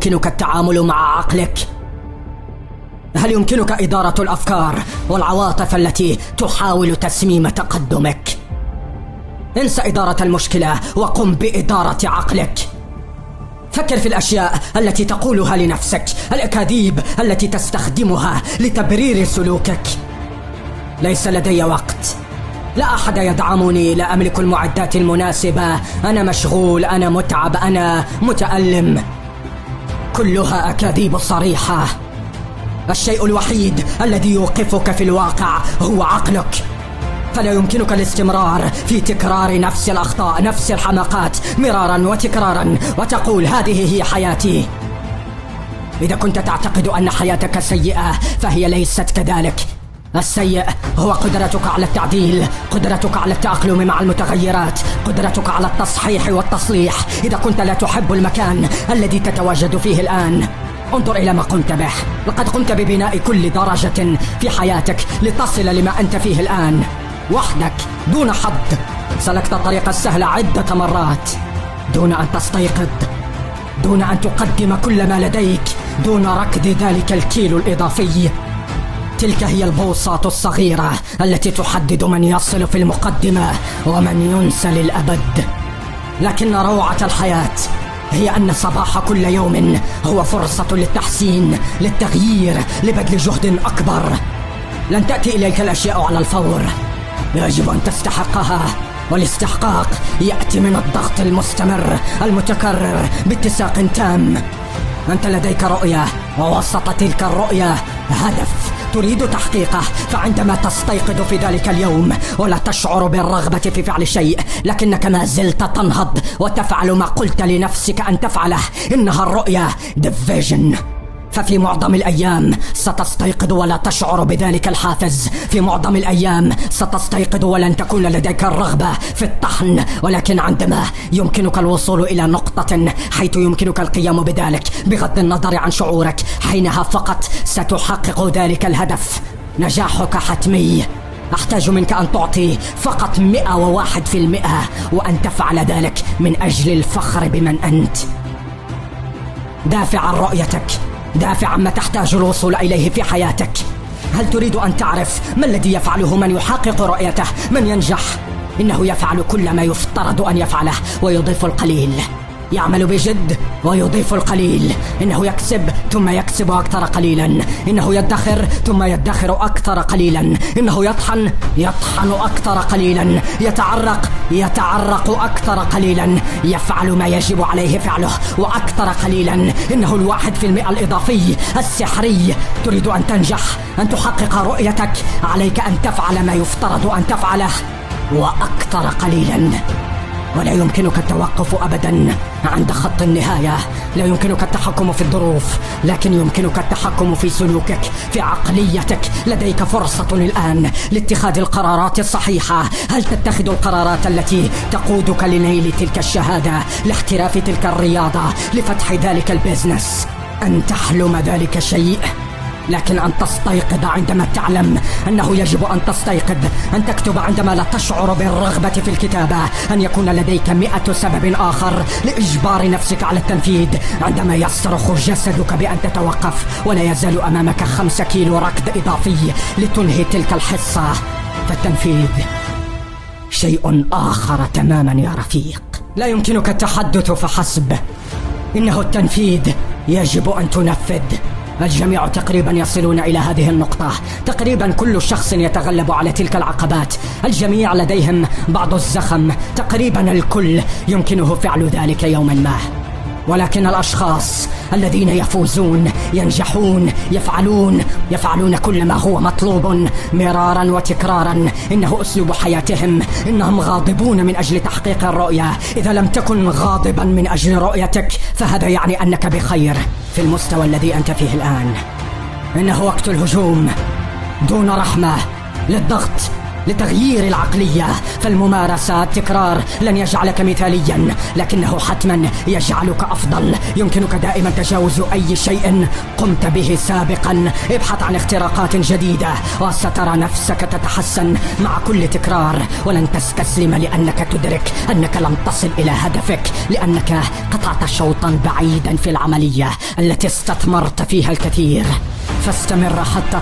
يمكنك التعامل مع عقلك؟ هل يمكنك إدارة الأفكار والعواطف التي تحاول تسميم تقدمك؟ انسى إدارة المشكلة وقم بإدارة عقلك. فكر في الأشياء التي تقولها لنفسك، الأكاذيب التي تستخدمها لتبرير سلوكك. ليس لدي وقت، لا أحد يدعمني، لا أملك المعدات المناسبة، أنا مشغول، أنا متعب، أنا متألم. كلها أكاذيب صريحة. الشيء الوحيد الذي يوقفك في الواقع هو عقلك، فلا يمكنك الاستمرار في تكرار نفس الأخطاء، نفس الحماقات مرارا وتكرارا وتقول هذه هي حياتي. إذا كنت تعتقد أن حياتك سيئة فهي ليست كذلك. السيء هو قدرتك على التعديل، قدرتك على التأقلم مع المتغيرات، قدرتك على التصحيح والتصليح. إذا كنت لا تحب المكان الذي تتواجد فيه الآن، انظر إلى ما قمت به. لقد قمت ببناء كل درجة في حياتك لتصل لما أنت فيه الآن وحدك دون حظ. سلكت الطريق السهل عدة مرات دون أن تستيقظ، دون أن تقدم كل ما لديك، دون ركض ذلك الكيلو الإضافي. تلك هي البوصات الصغيرة التي تحدد من يصل في المقدمة ومن ينسى للأبد. لكن روعة الحياة هي أن صباح كل يوم هو فرصة للتحسين، للتغيير، لبذل جهد أكبر. لن تأتي إليك الأشياء على الفور، يجب أن تستحقها، والاستحقاق يأتي من الضغط المستمر المتكرر باتساق تام. أنت لديك رؤية، ووسط تلك الرؤية هدف تريد تحقيقه، فعندما تستيقظ في ذلك اليوم ولا تشعر بالرغبة في فعل شيء، لكنك ما زلت تنهض وتفعل ما قلت لنفسك أن تفعله، إنها الرؤية ديفيجن. ففي معظم الأيام ستستيقظ ولا تشعر بذلك الحافز، في معظم الأيام ستستيقظ ولن تكون لديك الرغبة في الطحن، ولكن عندما يمكنك الوصول إلى نقطة حيث يمكنك القيام بذلك بغض النظر عن شعورك، حينها فقط ستحقق ذلك الهدف. نجاحك حتمي. أحتاج منك أن تعطي فقط 101%، وأن تفعل ذلك من أجل الفخر بمن أنت. دافع عن رؤيتك، دافع عما تحتاج الوصول إليه في حياتك. هل تريد أن تعرف ما الذي يفعله من يحقق رؤيته، من ينجح؟ إنه يفعل كل ما يفترض أن يفعله ويضيف القليل. يعمل بجد ويضيف القليل. إنه يكسب ثم يكسب أكثر قليلا، إنه يدخر ثم يدخر أكثر قليلا، إنه يطحن أكثر قليلا، يتعرق أكثر قليلا، يفعل ما يجب عليه فعله وأكثر قليلا. إنه 1% الإضافي السحري. تريد أن تنجح، أن تحقق رؤيتك، عليك أن تفعل ما يفترض أن تفعله وأكثر قليلا. ولا يمكنك التوقف أبدا عند خط النهاية. لا يمكنك التحكم في الظروف، لكن يمكنك التحكم في سلوكك، في عقليتك. لديك فرصة الآن لاتخاذ القرارات الصحيحة. هل تتخذ القرارات التي تقودك لنيل تلك الشهادة، لاحتراف تلك الرياضة، لفتح ذلك البيزنس؟ أن تحلم ذلك شيء، لكن أن تستيقظ عندما تعلم أنه يجب أن تستيقظ، أن تكتب عندما لا تشعر بالرغبة في الكتابة، أن يكون لديك 100 سبب آخر لإجبار نفسك على التنفيذ، عندما يصرخ جسدك بأن تتوقف ولا يزال أمامك 5 كيلو ركض إضافي لتنهي تلك الحصة. فالتنفيذ شيء آخر تماما يا رفيق. لا يمكنك التحدث فحسب، إنه التنفيذ. يجب أن تنفذ. الجميع تقريبا يصلون إلى هذه النقطة، تقريبا كل شخص يتغلب على تلك العقبات. الجميع لديهم بعض الزخم، تقريبا الكل يمكنه فعل ذلك يوما ما. ولكن الأشخاص الذين يفوزون، ينجحون، يفعلون كل ما هو مطلوب مرارا وتكرارا. إنه أسلوب حياتهم. إنهم غاضبون من أجل تحقيق الرؤية. إذا لم تكن غاضبا من أجل رؤيتك فهذا يعني أنك بخير في المستوى الذي أنت فيه الآن. إنه وقت الهجوم دون رحمة، للضغط لتغيير العقلية، فالممارسة التكرار لن يجعلك مثاليا، لكنه حتما يجعلك أفضل. يمكنك دائما تجاوز أي شيء قمت به سابقا. ابحث عن اختراقات جديدة وسترى نفسك تتحسن مع كل تكرار، ولن تستسلم لأنك تدرك أنك لم تصل إلى هدفك، لأنك قطعت شوطا بعيدا في العملية التي استثمرت فيها الكثير. فاستمر حتى